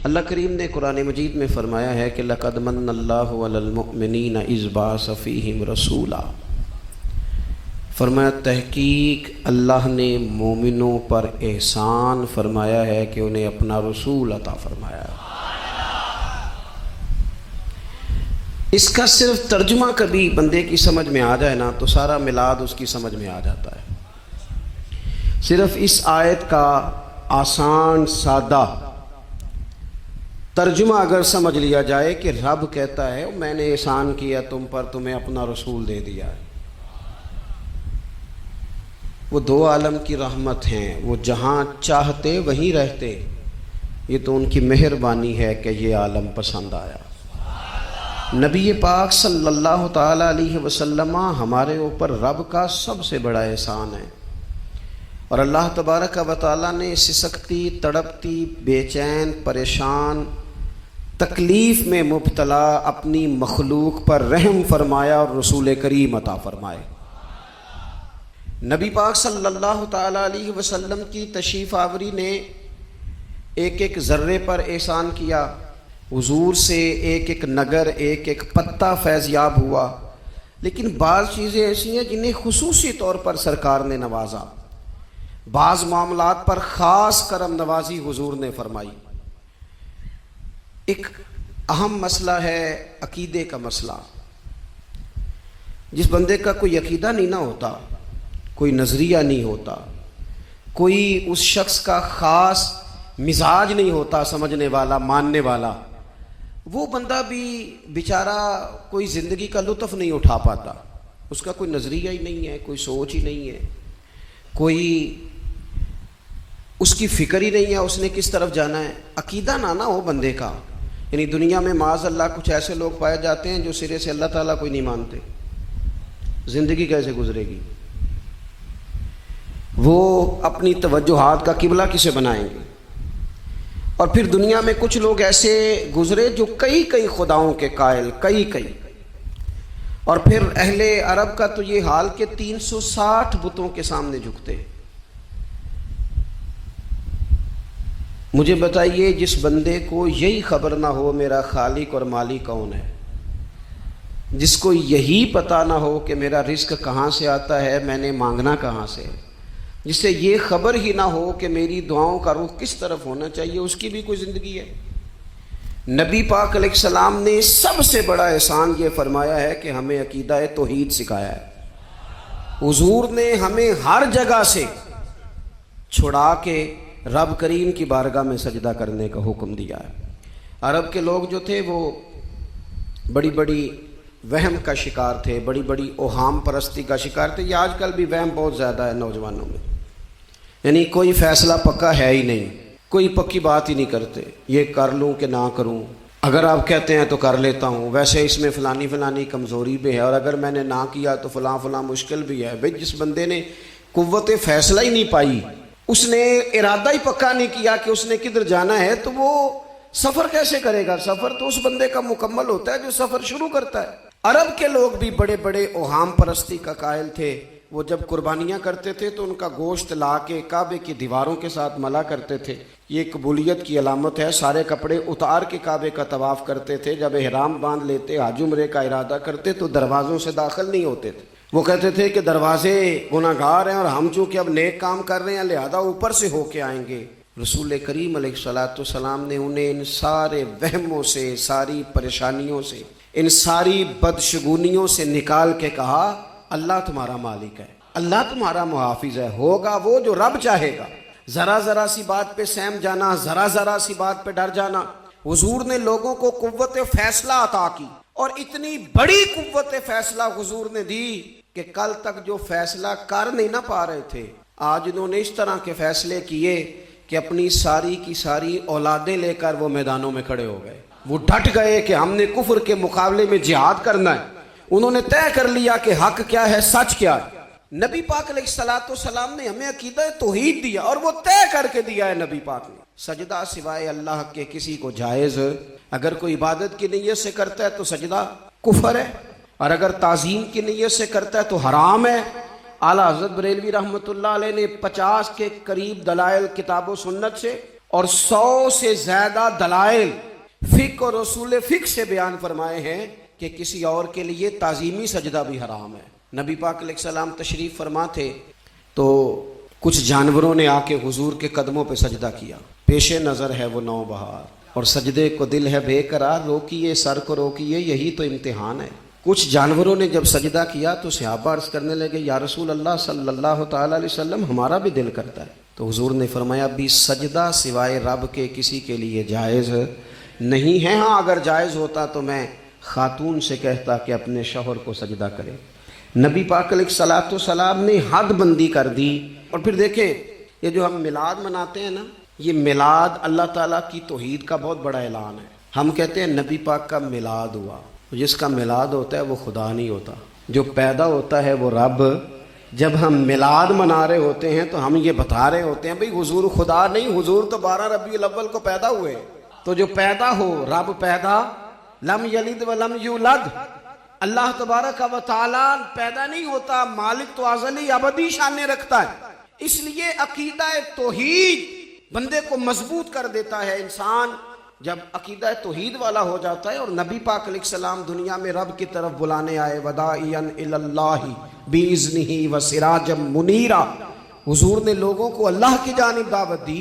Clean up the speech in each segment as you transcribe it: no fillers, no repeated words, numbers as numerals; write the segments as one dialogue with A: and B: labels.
A: اللہ کریم نے قرآن مجید میں فرمایا ہے کہ لَقَدْ مَنَّ اللَّهُ عَلَى الْمُؤْمِنِينَ إِذْ بَعَثَ فِيهِمْ رَسُولًا، فرمایا تحقیق اللہ نے مومنوں پر احسان فرمایا ہے کہ انہیں اپنا رسول عطا فرمایا ہے۔ اس کا صرف ترجمہ کبھی بندے کی سمجھ میں آ جائے نا تو سارا میلاد اس کی سمجھ میں آ جاتا ہے۔ صرف اس آیت کا آسان سادہ ترجمہ اگر سمجھ لیا جائے کہ رب کہتا ہے میں نے احسان کیا تم پر، تمہیں اپنا رسول دے دیا ہے۔ وہ دو عالم کی رحمت ہیں، وہ جہاں چاہتے وہیں رہتے، یہ تو ان کی مہربانی ہے کہ یہ عالم پسند آیا۔ نبی پاک صلی اللہ تعالی علیہ وسلم ہمارے اوپر رب کا سب سے بڑا احسان ہے، اور اللہ تبارک و تعالیٰ نے سسکتی، تڑپتی، بے چین، پریشان، تکلیف میں مبتلا اپنی مخلوق پر رحم فرمایا اور رسول کریم عطا فرمائے۔ نبی پاک صلی اللہ تعالی علیہ وسلم کی تشریف آوری نے ایک ایک ذرے پر احسان کیا، حضور سے ایک ایک نگر، ایک ایک پتا فیض یاب ہوا، لیکن بعض چیزیں ایسی ہیں جنہیں خصوصی طور پر سرکار نے نوازا، بعض معاملات پر خاص کرم نوازی حضور نے فرمائی۔ ایک اہم مسئلہ ہے عقیدے کا مسئلہ۔ جس بندے کا کوئی عقیدہ نہیں نہ ہوتا، کوئی نظریہ نہیں ہوتا، کوئی اس شخص کا خاص مزاج نہیں ہوتا سمجھنے والا، ماننے والا، وہ بندہ بھی بیچارہ کوئی زندگی کا لطف نہیں اٹھا پاتا۔ اس کا کوئی نظریہ ہی نہیں ہے، کوئی سوچ ہی نہیں ہے، کوئی اس کی فکر ہی نہیں ہے اس نے کس طرف جانا ہے۔ عقیدہ نہ ہو بندے کا، یعنی دنیا میں معاذ اللہ کچھ ایسے لوگ پائے جاتے ہیں جو سرے سے اللہ تعالیٰ کوئی نہیں مانتے، زندگی کیسے گزرے گی؟ وہ اپنی توجہات کا قبلہ کسے بنائیں گے؟ اور پھر دنیا میں کچھ لوگ ایسے گزرے جو کئی خداؤں کے قائل، کئی، اور پھر اہل عرب کا تو یہ حال کہ 360 بتوں کے سامنے جھکتے۔ مجھے بتائیے جس بندے کو یہی خبر نہ ہو میرا خالق اور مالک کون ہے، جس کو یہی پتہ نہ ہو کہ میرا رزق کہاں سے آتا ہے، میں نے مانگنا کہاں سے، جسے یہ خبر ہی نہ ہو کہ میری دعاؤں کا رخ کس طرف ہونا چاہیے، اس کی بھی کوئی زندگی ہے؟ نبی پاک علیہ السلام نے سب سے بڑا احسان یہ فرمایا ہے کہ ہمیں عقیدہ توحید سکھایا ہے۔ حضور نے ہمیں ہر جگہ سے چھڑا کے رب کریم کی بارگاہ میں سجدہ کرنے کا حکم دیا ہے۔ عرب کے لوگ جو تھے وہ بڑی بڑی وہم کا شکار تھے، بڑی بڑی اوہام پرستی کا شکار تھے۔ یہ آج کل بھی وہم بہت زیادہ ہے نوجوانوں میں، یعنی کوئی فیصلہ پکا ہے ہی نہیں، کوئی پکی بات ہی نہیں کرتے، یہ کر لوں کہ نہ کروں، اگر آپ کہتے ہیں تو کر لیتا ہوں، ویسے اس میں فلانی کمزوری بھی ہے، اور اگر میں نے نہ کیا تو فلاں مشکل بھی ہے۔ بھئی جس بندے نے قوت فیصلہ ہی نہیں پائی، اس نے ارادہ ہی پکا نہیں کیا کہ اس نے کدھر جانا ہے، تو وہ سفر کیسے کرے گا؟ سفر تو اس بندے کا مکمل ہوتا ہے جو سفر شروع کرتا ہے۔ عرب کے لوگ بھی بڑے بڑے اوہام پرستی کا قائل تھے۔ وہ جب قربانیاں کرتے تھے تو ان کا گوشت لا کے کعبے کی دیواروں کے ساتھ ملا کرتے تھے، یہ قبولیت کی علامت ہے۔ سارے کپڑے اتار کے کعبے کا طواف کرتے تھے، جب احرام باندھ لیتے، حج عمرے کا ارادہ کرتے تو دروازوں سے داخل نہیں ہوتے تھے۔ وہ کہتے تھے کہ دروازے گناہگار ہیں اور ہم چونکہ اب نیک کام کر رہے ہیں لہذا اوپر سے ہو کے آئیں گے۔ رسول کریم علیہ السلام نے انہیں ان سارے وہموں سے، ساری پریشانیوں سے، ان ساری بدشگونیوں سے نکال کے کہا اللہ تمہارا مالک ہے، اللہ تمہارا محافظ ہے، ہوگا وہ جو رب چاہے گا۔ ذرا سی بات پہ سہم جانا، ذرا سی بات پہ ڈر جانا۔ حضور نے لوگوں کو قوت فیصلہ عطا کی، اور اتنی بڑی قوت فیصلہ حضور نے دی کہ کل تک جو فیصلہ کر نہیں نہ پا رہے تھے، آج انہوں نے اس طرح کے فیصلے کیے کہ اپنی ساری کی ساری اولادیں لے کر وہ میدانوں میں کھڑے ہو گئے۔ وہ ڈٹ گئے کہ ہم نے کفر کے مقابلے میں جہاد کرنا ہے۔ انہوں نے طے کر لیا کہ حق کیا ہے، سچ کیا ہے۔ نبی پاک علیہ السلام نے ہمیں عقیدہ توحید دیا، اور وہ طے کر کے دیا ہے نبی پاک نے۔ سجدہ سوائے اللہ کے کسی کو جائز، اگر کوئی عبادت کی نیت سے کرتا ہے تو سجدہ کفر ہے، اور اگر تعظیم کی نیت سے کرتا ہے تو حرام ہے۔ اعلیٰ حضرت بریلوی رحمۃ اللہ علیہ نے 50 کے قریب دلائل کتاب و سنت سے اور 100 سے زیادہ دلائل فقہ اور رسول فقہ سے بیان فرمائے ہیں کہ کسی اور کے لیے تعظیمی سجدہ بھی حرام ہے۔ نبی پاک علیہ السلام تشریف فرما تھے تو کچھ جانوروں نے آ کے حضور کے قدموں پہ سجدہ کیا، پیش نظر ہے وہ نوبہار اور سجدے کو دل ہے بے قرار، روکیے سر کو روکیے یہی تو امتحان ہے۔ کچھ جانوروں نے جب سجدہ کیا تو صحابہ عرض کرنے لگے یا رسول اللہ صلی اللہ تعالی علیہ وسلم ہمارا بھی دل کرتا ہے، تو حضور نے فرمایا بھی سجدہ سوائے رب کے کسی کے لیے جائز نہیں ہے، ہاں اگر جائز ہوتا تو میں خاتون سے کہتا کہ اپنے شوہر کو سجدہ کرے۔ نبی پاک علیہ الصلوۃ والسلام نے حد بندی کر دی۔ اور پھر دیکھیں یہ جو ہم میلاد مناتے ہیں نا، یہ میلاد اللہ تعالیٰ کی توحید کا بہت بڑا اعلان ہے۔ ہم کہتے ہیں نبی پاک کا میلاد ہوا، جس کا میلاد ہوتا ہے وہ خدا نہیں ہوتا، جو پیدا ہوتا ہے وہ رب۔ جب ہم میلاد منا رہے ہوتے ہیں تو ہم یہ بتا رہے ہوتے ہیں بھئی حضور خدا نہیں، حضور تو 12 ربیع الاول کو پیدا ہوئے، تو جو پیدا ہو رب پیدا، لم یلد ولم یولد، اللہ تبارک و تعالی پیدا نہیں ہوتا، مالک تو ازلی ابدی شان رکھتا ہے۔ اس لیے عقیدہ توحید بندے کو مضبوط کر دیتا ہے۔ انسان جب عقیدہ توحید والا ہو جاتا ہے، اور نبی پاک علیہ السلام دنیا میں رب کی طرف بلانے آئے، وداعیا الی اللہ باذنہ وسراجا منیرا، حضور نے لوگوں کو اللہ کی جانب دعوت دی۔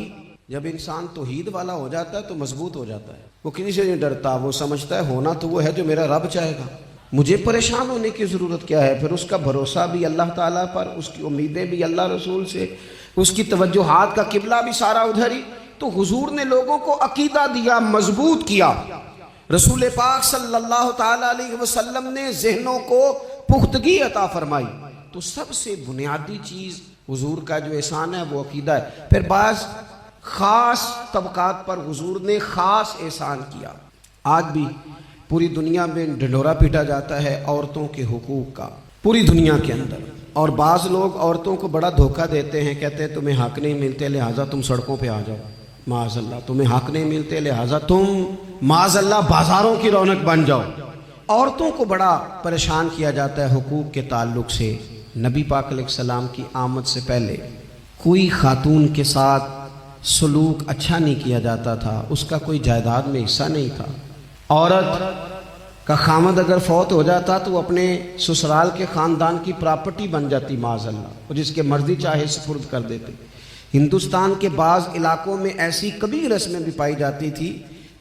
A: جب انسان توحید والا ہو جاتا ہے تو مضبوط ہو جاتا ہے، وہ کسی سے نہیں ڈرتا، وہ سمجھتا ہے ہونا تو وہ ہے جو میرا رب چاہے گا، مجھے پریشان ہونے کی ضرورت کیا ہے۔ پھر اس کا بھروسہ بھی اللہ تعالیٰ پر، اس کی امیدیں بھی اللہ رسول سے، اس کی توجہات کا قبلہ بھی سارا ادھر ہی۔ تو حضور نے لوگوں کو عقیدہ دیا، مضبوط کیا۔ رسول پاک صلی اللہ تعالیٰ علیہ وسلم نے ذہنوں کو پختگی عطا فرمائی۔ تو سب سے بنیادی چیز حضور کا جو احسان ہے وہ عقیدہ ہے۔ پھر بعض خاص طبقات پر حضور نے خاص احسان کیا۔ آج بھی پوری دنیا میں ڈھنڈورا پیٹا جاتا ہے عورتوں کے حقوق کا، پوری دنیا کے اندر، اور بعض لوگ عورتوں کو بڑا دھوکہ دیتے ہیں، کہتے ہیں تمہیں حق نہیں ملتے لہٰذا تم سڑکوں پہ آ جاؤ، معاذ اللہ، تمہیں حق نہیں ملتے لہٰذا تم معاذ اللہ بازاروں کی رونق بن جاؤ۔ عورتوں کو بڑا پریشان کیا جاتا ہے حقوق کے تعلق سے۔ نبی پاک علیہ السلام کی آمد سے پہلے کوئی خاتون کے ساتھ سلوک اچھا نہیں کیا جاتا تھا، اس کا کوئی جائیداد میں حصہ نہیں تھا۔ عورت کا خامد اگر فوت ہو جاتا تو اپنے سسرال کے خاندان کی پراپرٹی بن جاتی معاذ اللہ، اور جس کے مرضی چاہے سپرد کر دیتے۔ ہندوستان کے بعض علاقوں میں ایسی کبھی رسمیں بھی پائی جاتی تھی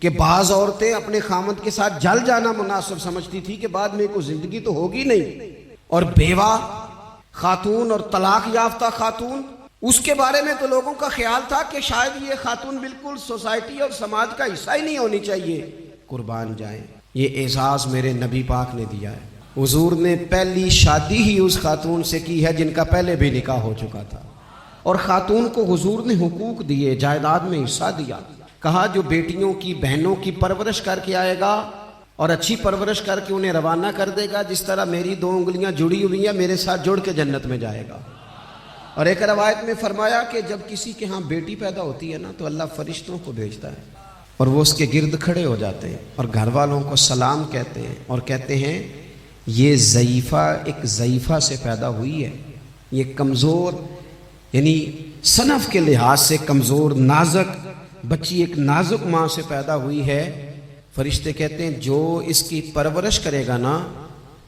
A: کہ بعض عورتیں اپنے خامد کے ساتھ جل جانا مناسب سمجھتی تھی کہ بعد میں کوئی زندگی تو ہوگی نہیں، اور بیوہ خاتون اور طلاق یافتہ خاتون، اس کے بارے میں تو لوگوں کا خیال تھا کہ شاید یہ خاتون بالکل سوسائٹی اور سماج کا حصہ ہی نہیں ہونی چاہیے۔ قربان جائیں، یہ اعزاز میرے نبی پاک نے دیا ہے۔ حضور نے پہلی شادی ہی اس خاتون سے کی ہے جن کا پہلے بھی نکاح ہو چکا تھا، اور خاتون کو حضور نے حقوق دیے، جائیداد میں حصہ دیا۔ کہا جو بیٹیوں کی بہنوں کی پرورش کر کے آئے گا اور اچھی پرورش کر کے انہیں روانہ کر دے گا، جس طرح میری 2 انگلیاں جڑی ہوئی ہیں میرے ساتھ جڑ کے جنت میں جائے گا۔ اور ایک روایت میں فرمایا کہ جب کسی کے ہاں بیٹی پیدا ہوتی ہے نا تو اللہ فرشتوں کو بھیجتا ہے، اور وہ اس کے گرد کھڑے ہو جاتے ہیں اور گھر والوں کو سلام کہتے ہیں، اور کہتے ہیں یہ ضعیفہ ایک ضعیفہ سے پیدا ہوئی ہے، یہ کمزور، یعنی صنف کے لحاظ سے کمزور نازک بچی ایک نازک ماں سے پیدا ہوئی ہے۔ فرشتے کہتے ہیں جو اس کی پرورش کرے گا نا،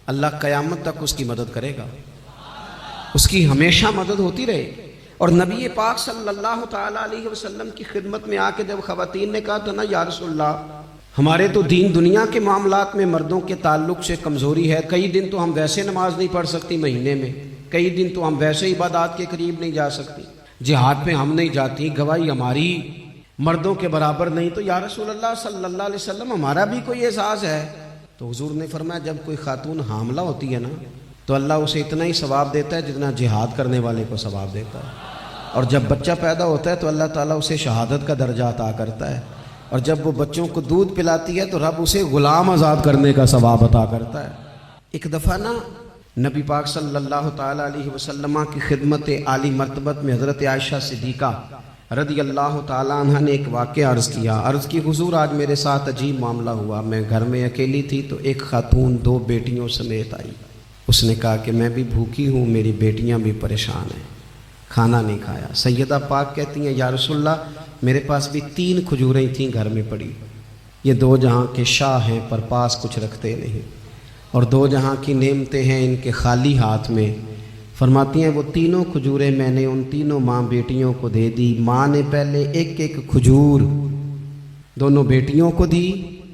A: اللہ قیامت تک اس کی مدد کرے گا، اس کی ہمیشہ مدد ہوتی رہے۔ اور نبی پاک صلی اللہ تعالیٰ علیہ وسلم کی خدمت میں آ کے جب خواتین نے کہا تھا نا یا رسول اللہ ہمارے تو دین دنیا کے معاملات میں مردوں کے تعلق سے کمزوری ہے، کئی دن تو ہم ویسے نماز نہیں پڑھ سکتی مہینے میں، کئی دن تو ہم ویسے عبادات کے قریب نہیں جا سکتی، جہاد پہ ہم نہیں جاتی، گواہی ہماری مردوں کے برابر نہیں، تو یا رسول اللہ صلی اللہ علیہ وسلم ہمارا بھی کوئی اعزاز ہے۔ تو حضور نے فرمایا جب کوئی خاتون حاملہ ہوتی ہے نا تو اللہ اسے اتنا ہی ثواب دیتا ہے جتنا جہاد کرنے والے کو ثواب دیتا ہے، اور جب بچہ پیدا ہوتا ہے تو اللہ تعالیٰ اسے شہادت کا درجہ عطا کرتا ہے، اور جب وہ بچوں کو دودھ پلاتی ہے تو رب اسے غلام آزاد کرنے کا ثواب عطا کرتا ہے۔ ایک دفعہ نا نبی پاک صلی اللہ تعالیٰ علیہ وسلم کی خدمت عالی مرتبت میں حضرت عائشہ صدیقہ رضی اللہ تعالیٰ عنہ نے ایک واقعہ عرض کی حضور آج میرے ساتھ عجیب معاملہ ہوا، میں گھر میں اکیلی تھی تو ایک خاتون 2 بیٹیوں سمیت آئی، اس نے کہا کہ میں بھی بھوکی ہوں، میری بیٹیاں بھی پریشان ہیں، کھانا نہیں کھایا۔ سیدہ پاک کہتی ہیں یا رسول اللہ میرے پاس بھی 3 کھجوریں تھیں گھر میں پڑی، یہ 2 جہاں کے شاہ ہیں پر پاس کچھ رکھتے نہیں، اور 2 جہاں کی نعمتیں ہیں ان کے خالی ہاتھ میں۔ فرماتی ہیں وہ تینوں کھجوریں میں نے ان تینوں ماں بیٹیوں کو دے دی۔ ماں نے پہلے ایک ایک کھجور دونوں بیٹیوں کو دی،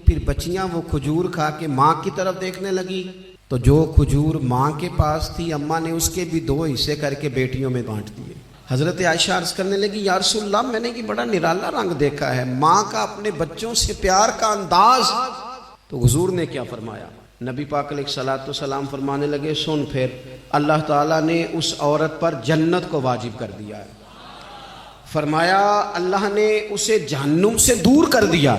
A: پھر بچیاں وہ کھجور کھا کے ماں کی طرف دیکھنے لگی تو جو کھجور ماں کے پاس تھی اماں نے اس کے بھی 2 حصے کر کے بیٹیوں میں بانٹ دیے۔ حضرت عائشہ عرض کرنے لگی یا رسول اللہ میں نے یہ بڑا نرالا رنگ دیکھا ہے، ماں کا اپنے بچوں سے پیار کا انداز۔ تو حضور نے کیا فرمایا؟ نبی پاک علیہ الصلوۃ والسلام فرمانے لگے سن پھر اللہ تعالیٰ نے اس عورت پر جنت کو واجب کر دیا ہے۔ فرمایا اللہ نے اسے جہنم سے دور کر دیا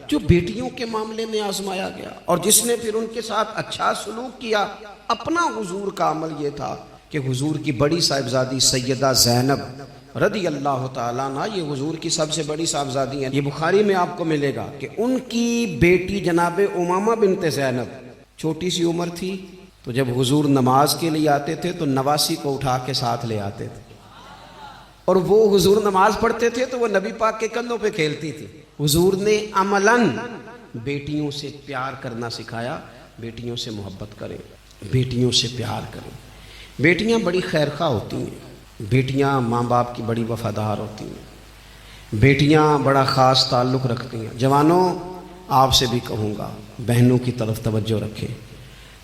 A: جو بیٹیوں کے معاملے میں آزمایا گیا، اور جس نے پھر ان کے ساتھ اچھا سلوک کیا۔ اپنا حضور کا عمل یہ تھا کہ حضور کی بڑی صاحبزادی سیدہ زینب رضی اللہ تعالیٰ عنہ، یہ حضور کی سب سے بڑی صاحبزادی ہیں، یہ بخاری میں آپ کو ملے گا کہ ان کی بیٹی جناب امامہ بنت زینب چھوٹی سی عمر تھی، تو جب حضور نماز کے لیے آتے تھے تو نواسی کو اٹھا کے ساتھ لے آتے تھے، اور وہ حضور نماز پڑھتے تھے تو وہ نبی پاک کے کندھوں پہ کھیلتی تھی۔ حضور نے عملاً بیٹیوں سے پیار کرنا سکھایا، بیٹیوں سے محبت کریں، بیٹیوں سے پیار کریں۔ بیٹیاں بڑی خیرخواہ ہوتی ہیں، بیٹیاں ماں باپ کی بڑی وفادار ہوتی ہیں، بیٹیاں بڑا خاص تعلق رکھتی ہیں۔ جوانوں آپ سے بھی کہوں گا بہنوں کی طرف توجہ رکھیں،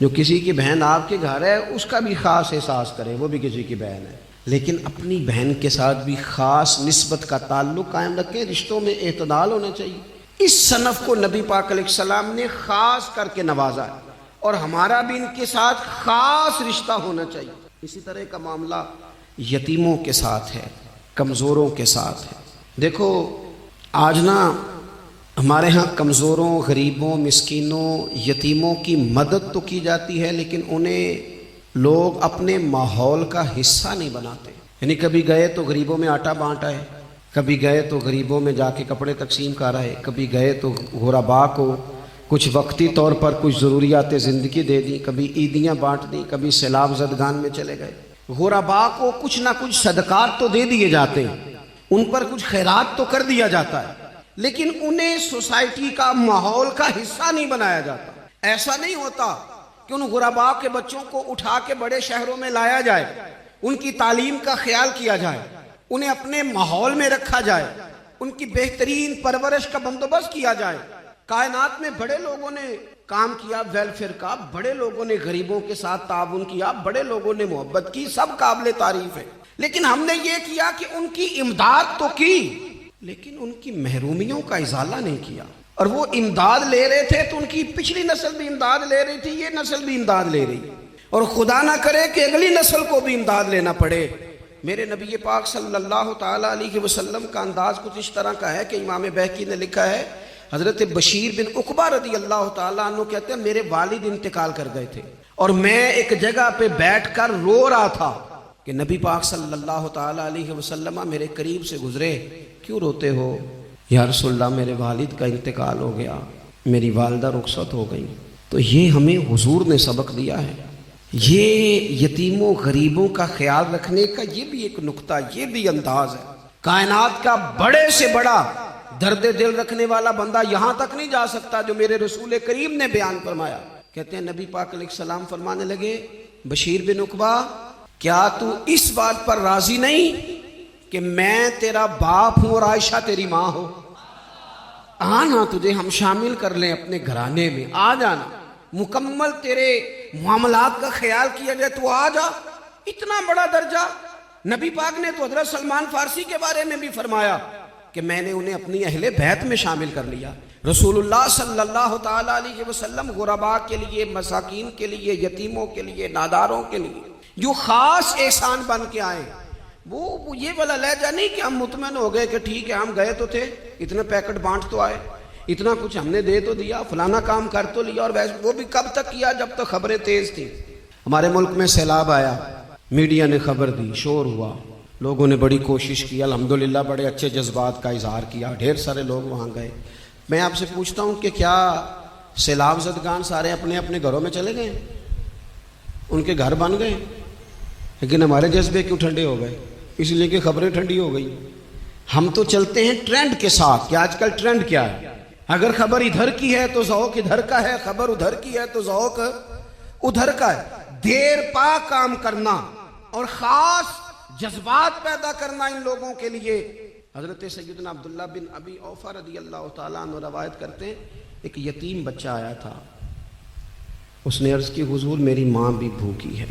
A: جو کسی کی بہن آپ کے گھر ہے اس کا بھی خاص احساس کریں، وہ بھی کسی کی بہن ہے، لیکن اپنی بہن کے ساتھ بھی خاص نسبت کا تعلق قائم رکھیں۔ رشتوں میں اعتدال ہونا چاہیے۔ اس صنف کو نبی پاک علیہ السلام نے خاص کر کے نوازا ہے، اور ہمارا بھی ان کے ساتھ خاص رشتہ ہونا چاہیے۔ اسی طرح کا معاملہ یتیموں کے ساتھ ہے، کمزوروں کے ساتھ ہے۔ دیکھو آج نا ہمارے ہاں کمزوروں، غریبوں، مسکینوں، یتیموں کی مدد تو کی جاتی ہے، لیکن انہیں لوگ اپنے ماحول کا حصہ نہیں بناتے۔ یعنی کبھی گئے تو غریبوں میں آٹا بانٹا ہے، کبھی گئے تو غریبوں میں جا کے کپڑے تقسیم کر رہے، کبھی گئے تو غرباء کو کچھ وقتی طور پر کچھ ضروریات زندگی دے دی، کبھی عیدیاں بانٹ دی، کبھی سیلاب زدگان میں چلے گئے۔ غرباء کو کچھ نہ کچھ صدقات تو دے دیے جاتے ہیں، ان پر کچھ خیرات تو کر دیا جاتا ہے، لیکن انہیں سوسائٹی کا ماحول کا حصہ نہیں بنایا جاتا۔ ایسا نہیں ہوتا کہ ان غرباء کے بچوں کو اٹھا کے بڑے شہروں میں لایا جائے، ان کی تعلیم کا خیال کیا جائے، انہیں اپنے ماحول میں رکھا جائے، ان کی بہترین پرورش کا بندوبست کیا جائے۔ کائنات میں بڑے لوگوں نے کام کیا ویلفیئر کا، بڑے لوگوں نے غریبوں کے ساتھ تعاون کیا، بڑے لوگوں نے محبت کی، سب قابل تعریف ہے، لیکن ہم نے یہ کیا کہ ان کی امداد تو کی لیکن ان کی محرومیوں کا ازالہ نہیں کیا۔ اور وہ امداد لے رہے تھے تو ان کی پچھلی نسل بھی امداد لے رہی تھی، یہ نسل بھی امداد لے رہی، اور خدا نہ کرے کہ اگلی نسل کو بھی امداد لینا پڑے۔ میرے نبی پاک صلی اللہ تعالیٰ علیہ وسلم کا انداز کچھ اس طرح کا ہے کہ امام بہقی نے لکھا ہے، حضرت بشیر بن عقبہ رضی اللہ تعالیٰ عنہ کہتے ہیں میرے والد انتقال کر گئے تھے، اور میں ایک جگہ پہ بیٹھ کر رو رہا تھا کہ نبی پاک صلی اللہ تعالیٰ علیہ وسلم میرے قریب سے گزرے، کیوں روتے ہو؟ یا رسول اللہ میرے والد کا انتقال ہو گیا، میری والدہ رخصت ہو گئی۔ تو یہ ہمیں حضور نے سبق دیا ہے، یہ یتیموں غریبوں کا خیال رکھنے کا یہ بھی ایک نقطہ، یہ بھی انداز ہے۔ کائنات کا بڑے سے بڑا درد دل رکھنے والا بندہ یہاں تک نہیں جا سکتا جو میرے رسول کریم نے بیان فرمایا۔ کہتے ہیں نبی پاک علیہ السلام فرمانے لگے بشیر بن عقبہ کیا تو اس بات پر راضی نہیں کہ میں تیرا باپ ہوں اور عائشہ تیری ماں ہو؟ آنا تجھے ہم شامل کر لیں اپنے گھرانے میں، آ جانا، مکمل تیرے معاملات کا خیال کیا جائے تو آ جا۔ اتنا بڑا درجہ نبی پاک نے تو حضرت سلمان فارسی کے بارے میں بھی فرمایا کہ میں نے انہیں اپنی اہل بیت میں شامل کر لیا۔ رسول اللہ صلی اللہ تعالیٰ علیہ وسلم غرباء کے لیے، مساکین کے لیے، یتیموں کے لیے، ناداروں کے لیے جو خاص احسان بن کے آئے، وہ یہ والا لہجہ نہیں کہ ہم مطمئن ہو گئے کہ ٹھیک ہے ہم گئے تو تھے، اتنے پیکٹ بانٹ تو آئے، اتنا کچھ ہم نے دے تو دیا، فلانا کام کر تو لیا، اور ویسے وہ بھی کب تک کیا جب تک خبریں تیز تھیں۔ ہمارے ملک میں سیلاب آیا، میڈیا نے خبر دی، شور ہوا، لوگوں نے بڑی کوشش کی، الحمدللہ بڑے اچھے جذبات کا اظہار کیا، ڈھیر سارے لوگ وہاں گئے۔ میں آپ سے پوچھتا ہوں کہ کیا سیلاب زدگان سارے اپنے اپنے گھروں میں چلے گئے؟ ان کے گھر بن گئے، لیکن ہمارے جذبے کیوں ٹھنڈے ہو گئے؟ اس لیے کہ خبریں ٹھنڈی ہو گئی۔ ہم تو چلتے ہیں ٹرینڈ کے ساتھ کہ آج کل ٹرینڈ کیا ہے، اگر خبر ادھر کی ہے تو ذوق ادھر کا ہے، خبر ادھر کی ہے تو ذوق ادھر کا ہے۔ دیر پا کام کرنا اور خاص جذبات پیدا کرنا ان لوگوں کے لیے۔ حضرت سیدنا عبداللہ بن ابی اوفا رضی اللہ تعالیٰ عنہ روایت کرتے ہیں، ایک یتیم بچہ آیا تھا، اس نے عرض کی حضور میری ماں بھی بھوکی ہے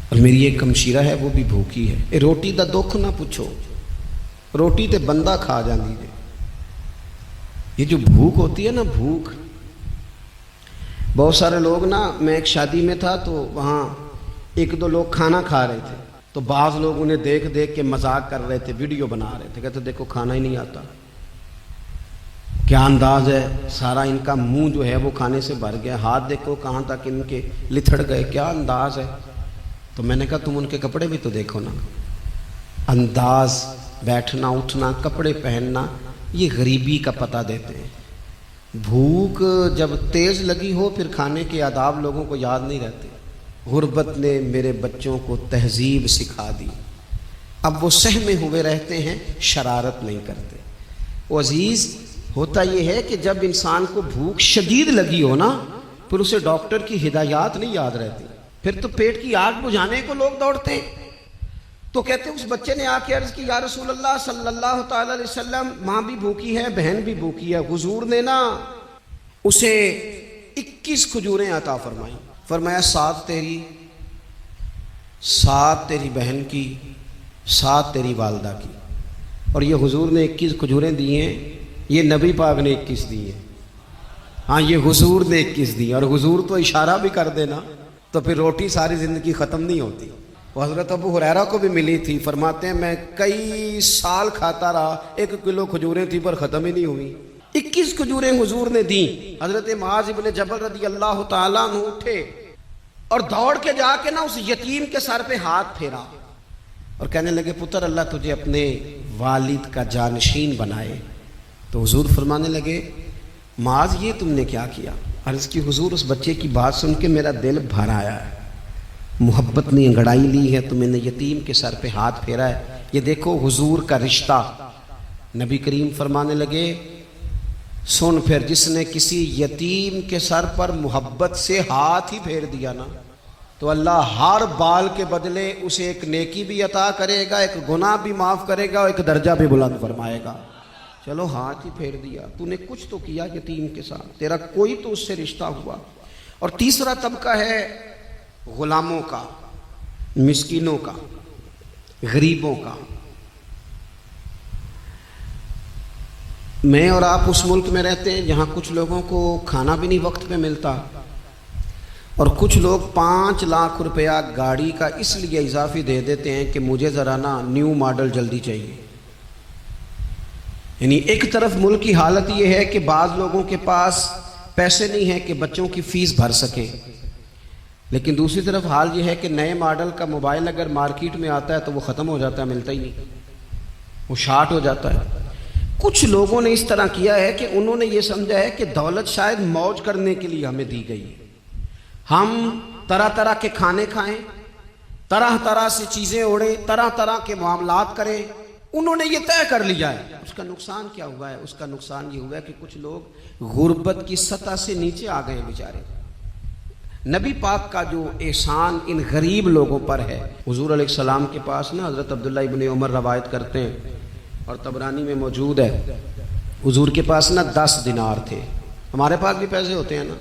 A: اور میری ایک ہمشیرہ ہے وہ بھی بھوکی ہے، اے روٹی دا دکھ نہ پوچھو، روٹی تے بندہ کھا جاندی ہے۔ یہ جو بھوک ہوتی ہے نا، بھوک، بہت سارے لوگ نا، میں ایک شادی میں تھا تو وہاں ایک دو لوگ کھانا کھا رہے تھے تو بعض لوگ انہیں دیکھ دیکھ کے مذاق کر رہے تھے، ویڈیو بنا رہے تھے، کہتے دیکھو کھانا ہی نہیں آتا، کیا انداز ہے، سارا ان کا منہ جو ہے وہ کھانے سے بھر گیا، ہاتھ دیکھو کہاں تک ان کے لتھڑ گئے، کیا انداز ہے۔ تو میں نے کہا تم ان کے کپڑے بھی تو دیکھو نا، انداز، بیٹھنا اٹھنا، کپڑے پہننا، یہ غریبی کا پتہ دیتے ہیں۔ بھوک جب تیز لگی ہو پھر کھانے کے آداب لوگوں کو یاد نہیں رہتے۔ غربت نے میرے بچوں کو تہذیب سکھا دی، اب وہ سہمے ہوئے رہتے ہیں، شرارت نہیں کرتے۔ وہ عزیز، ہوتا یہ ہے کہ جب انسان کو بھوک شدید لگی ہو نا، پھر اسے ڈاکٹر کی ہدایات نہیں یاد رہتی، پھر تو پیٹ کی آگ بجھانے کو لوگ دوڑتے ہیں۔ تو کہتے ہیں اس بچے نے آ کے عرض کی، یا رسول اللہ صلی اللہ تعالی علیہ وسلم، ماں بھی بھوکی ہے، بہن بھی بھوکی ہے۔ حضور نے نا اسے 21 کھجوریں عطا فرمائیں، فرمایا 7 تیری، 7 تیری بہن کی، 7 تیری والدہ کی۔ اور یہ حضور نے 21 کھجوریں دی ہیں، یہ نبی پاک نے 21 دی ہیں، ہاں یہ حضور نے 21 دی، اور حضور تو اشارہ بھی کر دینا تو پھر روٹی ساری زندگی ختم نہیں ہوتی۔ وہ حضرت ابو ہریرہ کو بھی ملی تھی، فرماتے ہیں میں کئی سال کھاتا رہا، 1 کلو کھجوریں تھی پر ختم ہی نہیں ہوئی۔ 21 کھجوریں حضور نے دیں۔ حضرت معاذ ابن جبل رضی اللہ تعالیٰ عنہ اٹھے اور دوڑ کے جا کے نا اس یتیم کے سر پہ ہاتھ پھیرا اور کہنے لگے، پتر اللہ تجھے اپنے والد کا جانشین بنائے۔ تو حضور فرمانے لگے، معاذ یہ تم نے کیا کیا؟ عرض کی حضور اس بچے کی بات سن کے میرا دل بھر آیا ہے، محبت نے انگڑائی لی ہے تو میں نے یتیم کے سر پہ ہاتھ پھیرا ہے، یہ دیکھو حضور کا رشتہ۔ نبی کریم فرمانے لگے، سن پھر جس نے کسی یتیم کے سر پر محبت سے ہاتھ ہی پھیر دیا نا، تو اللہ ہر بال کے بدلے اسے ایک نیکی بھی عطا کرے گا، ایک گناہ بھی معاف کرے گا اور ایک درجہ بھی بلند فرمائے گا۔ چلو ہاتھ ہی پھیر دیا، تو نے کچھ تو کیا یتیم کے ساتھ، تیرا کوئی تو اس سے رشتہ ہوا۔ اور تیسرا طبقہ ہے غلاموں کا، مسکینوں کا، غریبوں کا۔ میں اور آپ اس ملک میں رہتے ہیں جہاں کچھ لوگوں کو کھانا بھی نہیں وقت پہ ملتا، اور کچھ لوگ 5 لاکھ روپیہ گاڑی کا اس لیے اضافی دے دیتے ہیں کہ مجھے ذرا نا نیو ماڈل جلدی چاہیے۔ یعنی ایک طرف ملک کی حالت یہ ہے کہ بعض لوگوں کے پاس پیسے نہیں ہیں کہ بچوں کی فیس بھر سکیں، لیکن دوسری طرف حال یہ ہے کہ نئے ماڈل کا موبائل اگر مارکیٹ میں آتا ہے تو وہ ختم ہو جاتا ہے، ملتا ہی نہیں، وہ شارٹ ہو جاتا ہے۔ کچھ لوگوں نے اس طرح کیا ہے کہ انہوں نے یہ سمجھا ہے کہ دولت شاید موج کرنے کے لیے ہمیں دی گئی ہے، ہم طرح طرح کے کھانے کھائیں، طرح طرح سے چیزیں اوڑیں، طرح طرح کے معاملات کریں، انہوں نے یہ طے کر لیا ہے۔ اس کا نقصان کیا ہوا ہے؟ اس کا نقصان یہ ہوا ہے کہ کچھ لوگ غربت کی سطح سے نیچے آ گئے ہیں بیچارے۔ نبی پاک کا جو احسان ان غریب لوگوں پر ہے، حضور علیہ السلام کے پاس نا حضرت عبداللہ ابن عمر روایت کرتے ہیں اور طبرانی میں موجود ہے، حضور کے پاس نا 10 دینار تھے۔ ہمارے پاس بھی پیسے ہوتے ہیں نا،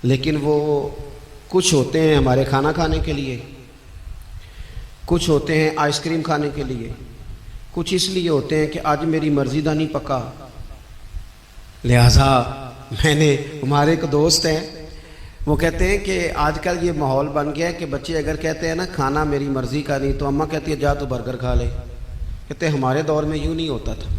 A: لیکن وہ کچھ ہوتے ہیں ہمارے کھانا کھانے کے لیے، کچھ ہوتے ہیں آئس کریم کھانے کے لیے، کچھ اس لیے ہوتے ہیں کہ آج میری مرضی دا نہیں پکا، لہٰذا میں نے، ہمارے ایک دوست ہیں وہ کہتے ہیں کہ آج کل یہ ماحول بن گیا ہے کہ بچے اگر کہتے ہیں نا کھانا میری مرضی کا نہیں تو اماں کہتی ہے جا تو برگر کھا لے۔ کہتے ہیں ہمارے دور میں یوں نہیں ہوتا تھا،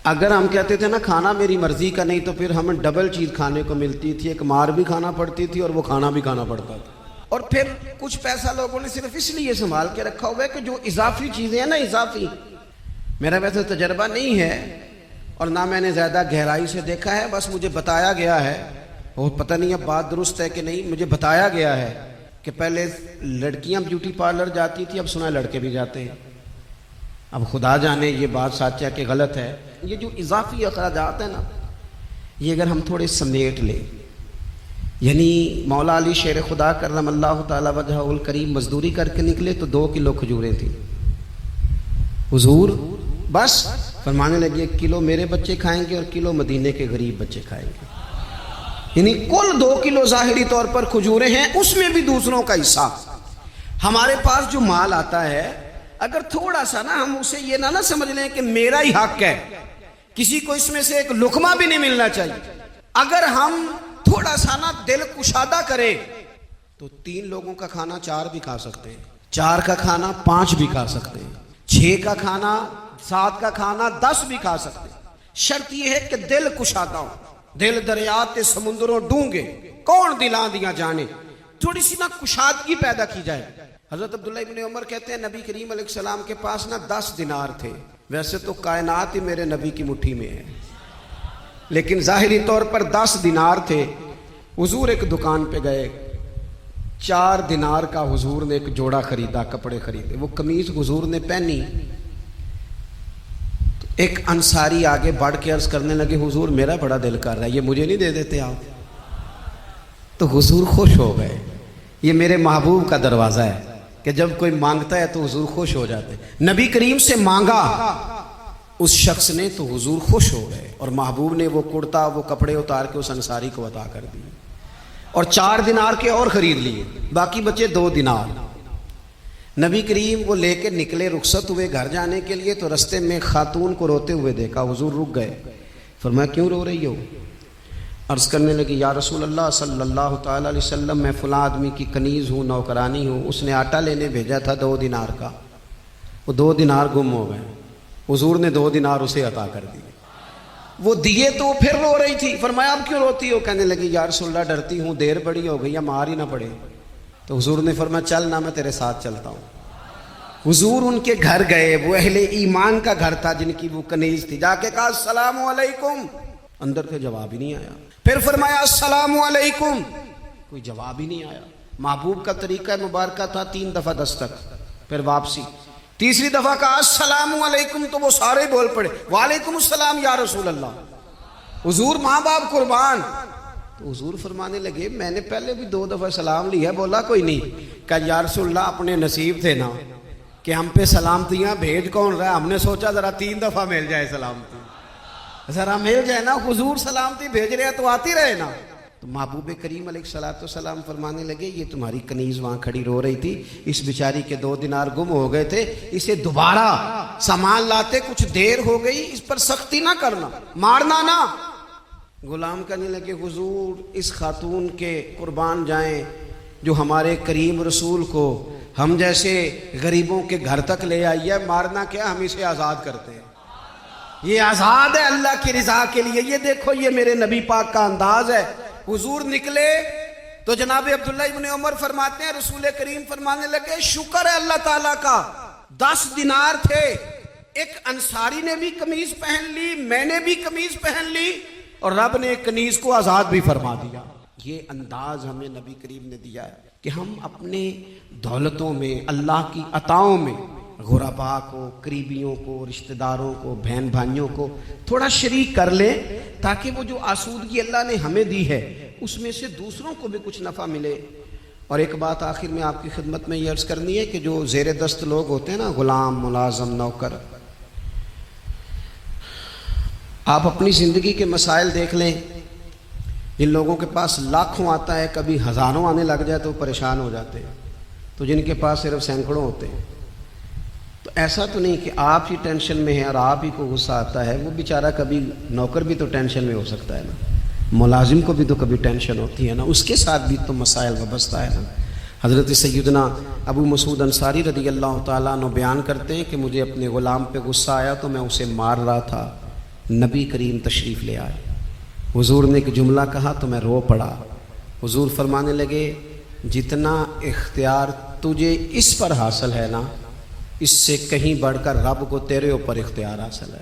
A: اگر ہم کہتے تھے نا کھانا میری مرضی کا نہیں تو پھر ہمیں ڈبل چیز کھانے کو ملتی تھی، ایک مار بھی کھانا پڑتی تھی اور وہ کھانا بھی کھانا پڑتا تھا۔ اور پھر کچھ پیسہ لوگوں نے صرف اس لیے سنبھال کے رکھا ہوا ہے کہ جو اضافی چیزیں ہیں نا، اضافی، میرا ویسے تجربہ نہیں ہے اور نہ میں نے زیادہ گہرائی سے دیکھا ہے، بس مجھے بتایا گیا ہے، اور پتہ نہیں اب بات درست ہے کہ نہیں، مجھے بتایا گیا ہے کہ پہلے لڑکیاں بیوٹی پارلر جاتی تھی، اب سنا ہے لڑکے بھی جاتے ہیں۔ اب خدا جانے یہ بات سچ ہے کہ غلط ہے۔ یہ جو اضافی اخراجات ہیں نا، یہ اگر ہم تھوڑے سمیٹ لیں، یعنی مولا علی شیر خدا کرم اللہ تعالی وجہہ الکریم مزدوری کر کے نکلے تو 2 کلو کھجوریں تھیں، حضور بس فرمانے لگے 1 کلو میرے بچے کھائیں گے اور کلو مدینے کے غریب بچے کھائیں گے، یعنی کل 2 کلو ظاہری طور پر کھجوریں ہیں، اس میں بھی دوسروں کا حصہ۔ ہمارے پاس جو مال آتا ہے اگر تھوڑا سا نا ہم اسے یہ نہ سمجھ لیں کہ میرا ہی حق ہے، کسی کو اس میں سے ایک لقمہ بھی نہیں ملنا چاہیے۔ اگر ہم تھوڑا سا نا دل کشادہ کریں تو 3 لوگوں کا کھانا 4 بھی کھا سکتے ہیں، 4 کا کھانا 5 بھی کھا سکتے ہیں، 6 کا کھانا 7 کا کھانا 10 بھی کھا سکتے ہیں۔ شرط یہ ہے کہ دل کشادہ ہو، دل دریات سمندروں ڈونگے، کون دلاں دیا جانے، تھوڑی سی نا کشادگی پیدا کی جائے۔ حضرت عبداللہ ابن عمر کہتے ہیں نبی کریم علیہ السلام کے پاس نا 10 دینار تھے، ویسے تو کائنات ہی میرے نبی کی مٹھی میں ہے، لیکن ظاہری طور پر 10 دینار تھے۔ حضور ایک دکان پہ گئے، 4 دینار کا حضور نے ایک جوڑا خریدا، کپڑے خریدے، وہ قمیض حضور نے پہنی تو ایک انصاری آگے بڑھ کے عرض کرنے لگے حضور میرا بڑا دل کر رہا ہے، یہ مجھے نہیں دے دیتے آپ؟ تو حضور خوش ہو گئے۔ یہ میرے محبوب کا دروازہ ہے کہ جب کوئی مانگتا ہے تو حضور خوش ہو جاتے ہیں۔ نبی کریم سے مانگا اس شخص نے تو حضور خوش ہو گئے، اور محبوب نے وہ کرتا وہ کپڑے اتار کے اس انصاری کو عطا کر دیے، اور 4 دینار کے اور خرید لیے، باقی بچے 2 دینار۔ نبی کریم وہ لے کے نکلے، رخصت ہوئے گھر جانے کے لیے، تو رستے میں خاتون کو روتے ہوئے دیکھا، حضور رک گئے، فرمایا کیوں رو رہی ہو؟ عرض کرنے لگی یا رسول اللہ صلی اللہ تعالی علیہ وسلم میں فلاں آدمی کی کنیز ہوں، نوکرانی ہوں، اس نے آٹا لینے بھیجا تھا 2 دینار کا، وہ 2 دینار گم ہو گئے، حضور نے 2 دینار اسے عطا کر دیے، وہ دیے تو وہ پھر رو رہی تھی، فرمایا اب کیوں روتی ہو؟ کہنے لگی یا رسول اللہ ڈرتی ہوں دیر بڑی ہو گئی، مار ہی نہ پڑے۔ تو حضور نے فرمایا چل نہ میں تیرے ساتھ چلتا ہوں۔ حضور ان کے گھر گئے، وہ اہل ایمان کا گھر تھا جن کی وہ کنیز تھی، جا کے کہا السلام علیکم، اندر سے جواب ہی نہیں آیا، پھر فرمایا السلام علیکم، کوئی جواب ہی نہیں آیا۔ محبوب کا طریقہ مبارکہ تھا 3 دفعہ دستک، پھر واپسی، تیسری دفعہ کہا السلام علیکم تو وہ سارے بول پڑے وعلیکم السلام یا رسول اللہ، حضور ماں باپ قربان۔ تو حضور فرمانے لگے میں نے پہلے بھی 2 دفعہ سلام لیا، بولا کوئی نہیں؟ کہا یا رسول اللہ اپنے نصیب تھے نا کہ ہم پہ سلامتیاں بھیج کون رہا ہے، ہم نے سوچا ذرا 3 دفعہ مل جائے سلامتی، ذرا مل جائے نا، حضور سلامتی بھیج رہے ہیں تو آتی رہے نا۔ تو محبوب کریم علیہ السلام فرمانے لگے یہ تمہاری کنیز وہاں کھڑی رو رہی تھی، اس بیچاری کے 2 دینار گم ہو گئے تھے، اسے دوبارہ سامان لاتے کچھ دیر ہو گئی، اس پر سختی نہ کرنا، مارنا نہ۔ غلام کہنے لگے حضور اس خاتون کے قربان جائیں جو ہمارے کریم رسول کو ہم جیسے غریبوں کے گھر تک لے آئی ہے، مارنا کیا، ہم اسے آزاد کرتے ہیں، یہ آزاد ہے اللہ کی رضا کے لیے۔ یہ دیکھو یہ میرے نبی پاک کا انداز ہے۔ حضور نکلے تو جناب عبداللہ ابن عمر فرماتے ہیں رسول کریم فرمانے لگے شکر ہے اللہ تعالیٰ کا، 10 دینار تھے، ایک انصاری نے بھی قمیض پہن لی، میں نے بھی قمیض پہن لی، اور رب نے ایک کنیز کو آزاد بھی فرما دیا۔ یہ انداز ہمیں نبی کریم نے دیا ہے کہ ہم اپنے دولتوں میں، اللہ کی عطاؤں میں غرباء کو، قریبیوں کو، رشتہ داروں کو، بہن بھائیوں کو تھوڑا شریک کر لیں، تاکہ وہ جو آسودگی اللہ نے ہمیں دی ہے اس میں سے دوسروں کو بھی کچھ نفع ملے۔ اور ایک بات آخر میں آپ کی خدمت میں یہ عرض کرنی ہے کہ جو زیر دست لوگ ہوتے ہیں نا، غلام، ملازم، نوکر، آپ اپنی زندگی کے مسائل دیکھ لیں، جن لوگوں کے پاس لاکھوں آتا ہے کبھی ہزاروں آنے لگ جائے تو پریشان ہو جاتے ہیں، تو جن کے پاس صرف سینکڑوں ہوتے ہیں، تو ایسا تو نہیں کہ آپ ہی ٹینشن میں ہیں اور آپ ہی کو غصہ آتا ہے، وہ بیچارہ کبھی نوکر بھی تو ٹینشن میں ہو سکتا ہے نا، ملازم کو بھی تو کبھی ٹینشن ہوتی ہے نا، اس کے ساتھ بھی تو مسائل وابستہ ہے نا۔ حضرت سیدنا ابو مسعود انصاری رضی اللہ تعالیٰ عنہ بیان کرتے ہیں کہ مجھے اپنے غلام پہ غصہ آیا تو میں اسے مار رہا تھا، نبی کریم تشریف لے آئے، حضور نے ایک جملہ کہا تو میں رو پڑا، حضور فرمانے لگے جتنا اختیار تجھے اس پر حاصل ہے نا، اس سے کہیں بڑھ کر رب کو تیرے اوپر اختیار حاصل ہے،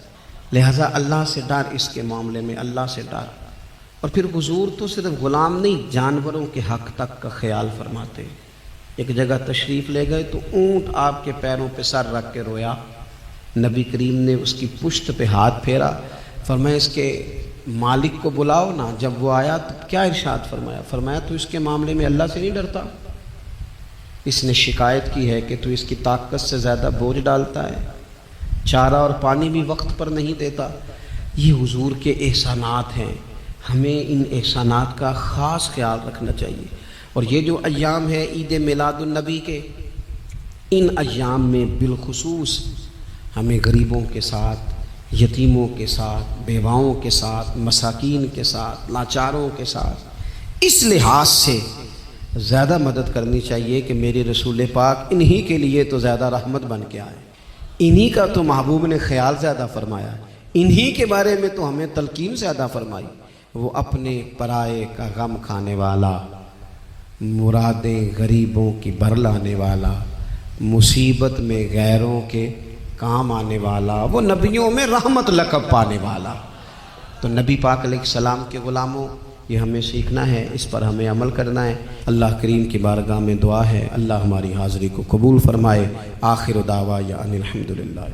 A: لہٰذا اللہ سے ڈر، اس کے معاملے میں اللہ سے ڈر۔ اور پھر حضور تو صرف غلام نہیں، جانوروں کے حق تک کا خیال فرماتے، ایک جگہ تشریف لے گئے تو اونٹ آپ کے پیروں پہ سر رکھ کے رویا. نبی کریم نے اس کی پشت پہ ہاتھ پھیرا, فرمایا اس کے مالک کو بلاؤ نا. جب وہ آیا تو کیا ارشاد فرمایا؟ فرمایا تو اس کے معاملے میں اللہ سے نہیں ڈرتا. اس نے شکایت کی ہے کہ تو اس کی طاقت سے زیادہ بوجھ ڈالتا ہے, چارہ اور پانی بھی وقت پر نہیں دیتا. یہ حضور کے احسانات ہیں, ہمیں ان احسانات کا خاص خیال رکھنا چاہیے. اور یہ جو ایام ہے عید میلاد النبی کے, ان ایام میں بالخصوص ہمیں غریبوں کے ساتھ, یتیموں کے ساتھ, بیواؤں کے ساتھ, مساکین کے ساتھ, لاچاروں کے ساتھ اس لحاظ سے زیادہ مدد کرنی چاہیے کہ میرے رسول پاک انہی کے لیے تو زیادہ رحمت بن کے آئے, انہی کا تو محبوب نے خیال زیادہ فرمایا, انہی کے بارے میں تو ہمیں تلقین زیادہ فرمائی. وہ اپنے پرائے کا غم کھانے والا, مرادیں غریبوں کی بھر لانے والا, مصیبت میں غیروں کے کام آنے والا, وہ نبیوں میں رحمت لقب پانے والا. تو نبی پاک علیہ السلام کے غلاموں, یہ ہمیں سیکھنا ہے, اس پر ہمیں عمل کرنا ہے. اللہ کریم کی بارگاہ میں دعا ہے اللہ ہماری حاضری کو قبول فرمائے. آخر دعوانا ان الحمدللہ.